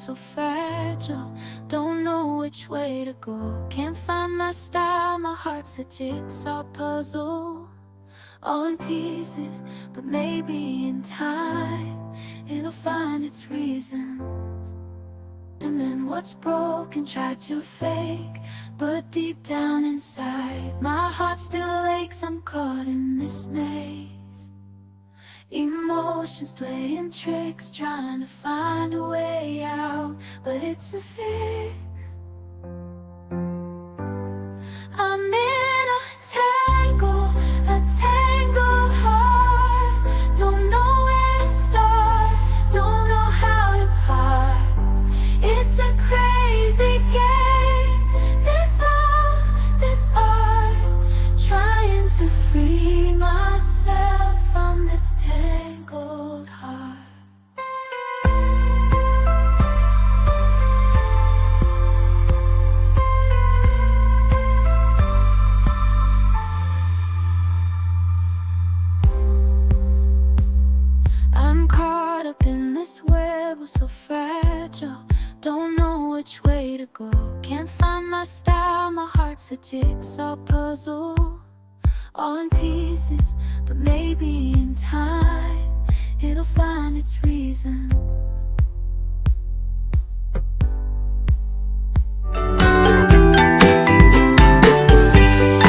so fragile. Don't know which way to go. Can't find my style, my heart's a jigsaw puzzle, all in pieces, but maybe in time it'll find its reasons. And what's broken, try to fake, but deep down inside my heart still aches. I'm caught in this maze, emotions playing tricks, trying to find a way out, but it's a fix. I'm in a tangled heart. Don't know where to start, don't know how to part. It's a crazy game, this love, this art, trying to free myself from this tangled heart. I'm caught up in this web, so fragile. Don't know which way to go. Can't find my style, my heart's a jigsaw puzzle, all in pieces, but maybe in time it'll find its reason.